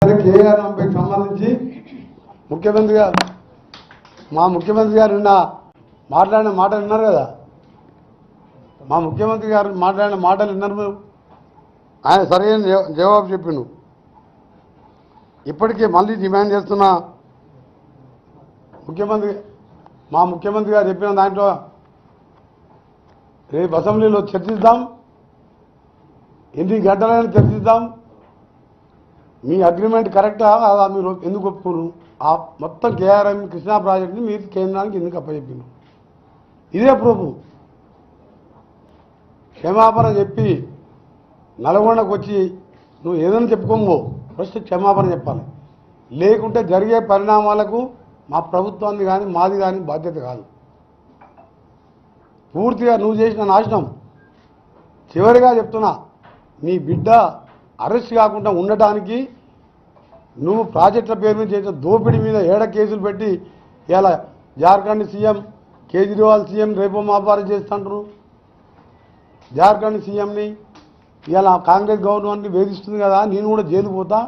కేఆర్ఎంపైకి సంబంధించి ముఖ్యమంత్రి గారు మా ముఖ్యమంత్రి గారు నిన్న మాట్లాడిన మాటలు విన్నారు కదా. మా ముఖ్యమంత్రి గారు మాట్లాడిన మాటలు విన్నారు మీరు. ఆయన సరైన జవాబు చెప్పిండు. ఇప్పటికే మళ్ళీ డిమాండ్ చేస్తున్నా మా ముఖ్యమంత్రి గారు చెప్పిన దాంట్లో రేపు అసెంబ్లీలో చర్చిద్దాం, ఎన్ని గంటలైనా చర్చిద్దాం. మీ అగ్రిమెంట్ కరెక్టా అలా మీరు ఎందుకు ఒప్పుకోరు? ఆ మొత్తం కేఆర్ఎం కృష్ణా ప్రాజెక్టుని మీరు కేంద్రానికి ఎందుకు అప్పచెప్పారు? ఇదే ప్రూఫ్. క్షమాపణ చెప్పి నల్గొండకు వచ్చి నువ్వు ఏదైనా చెప్పుకోమో ఫస్ట్ క్షమాపణ చెప్పాలి. లేకుంటే జరిగే పరిణామాలకు మా ప్రభుత్వాన్ని కానీ మాది కానీ బాధ్యత కాదు. పూర్తిగా నువ్వు చేసిన నాశనం. చివరిగా చెప్తున్నా, నీ బిడ్డ అరెస్ట్ కాకుండా ఉండటానికి నువ్వు ప్రాజెక్టుల పేరు మీద చేసిన దోపిడీ మీద 7 కేసులు పెట్టి ఇలా జార్ఖండ్ సీఎం కేజ్రీవాల్ సీఎం రేపో మాపారం చేస్తుంటారు. జార్ఖండ్ సీఎంని ఇలా కాంగ్రెస్ గవర్నమెంట్ని వేధిస్తుంది కదా, నేను కూడా జైలు పోతా,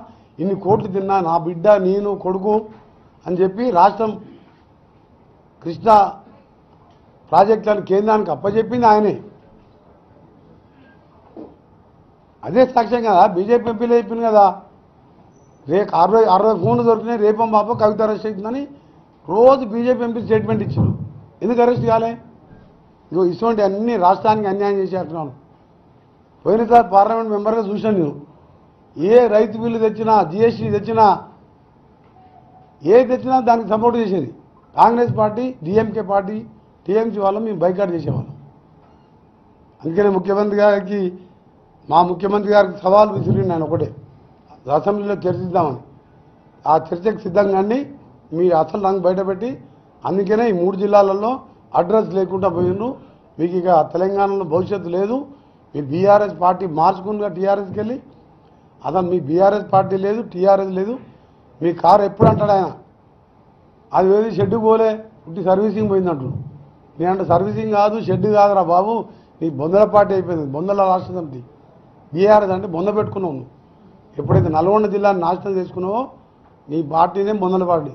ఇన్ని కోట్లు తిన్నా, నా బిడ్డ నేను కొడుకు అని చెప్పి రాష్ట్రం కృష్ణా ప్రాజెక్టులను కేంద్రానికి అప్పచెప్పింది ఆయనే. అదే సాక్ష్యం కదా. బీజేపీ ఎంపీలు చెప్పింది కదా, రేపు 60 ఫోన్లు దొరికినాయి, రేపం పాప కవిత అరెస్ట్ అవుతుందని రోజు బీజేపీ ఎంపీ స్టేట్మెంట్ ఇచ్చారు. ఎందుకు అరెస్ట్ కాలే? ఇదిగో ఇటువంటి అన్ని రాష్ట్రానికి అన్యాయం చేసేస్తున్నాను. పోయినసారి పార్లమెంట్ మెంబర్గా చూశాను నేను. ఏ రైతు బిల్లు తెచ్చినా, జిఎస్టీ తెచ్చినా, ఏది తెచ్చినా దానికి సపోర్ట్ చేసేది Congress party, DMK party, TMC వాళ్ళం మేము బైకాట్ చేసేవాళ్ళం. అందుకనే ముఖ్యమంత్రి గారికి మా ముఖ్యమంత్రి గారికి సవాల్ విసిరింది ఆయన ఒకటే, అసెంబ్లీలో చర్చిద్దామని. ఆ చర్చకు సిద్ధంగానే మీ అసలు రంగు బయటపెట్టి, అందుకనే ఈ 3 జిల్లాలలో అడ్రస్ లేకుండా పోయిండ్రు. మీకు ఇక తెలంగాణలో భవిష్యత్తు లేదు. మీ బీఆర్ఎస్ పార్టీ మార్చుకుందిగా టీఆర్ఎస్కి వెళ్ళి. అసలు మీ బీఆర్ఎస్ పార్టీ లేదు, టీఆర్ఎస్ లేదు. మీ కారు ఎప్పుడు అంటాడు ఆయన, అది వేది షెడ్డు పోలే, ఇంటి సర్వీసింగ్ పోయిందంటాడు. నేనంటే సర్వీసింగ్ కాదు, షెడ్ కాదురా బాబు, నీ బొందల పార్టీ అయిపోయింది, బొందల రాష్ట్ర సమితి. బీఆర్ఎస్ అంటే బొంద పెట్టుకున్నావు నువ్వు. ఎప్పుడైతే నల్గొండ జిల్లాని నాశనం చేసుకున్నావో నీ పార్టీనే బొందల పార్టీ.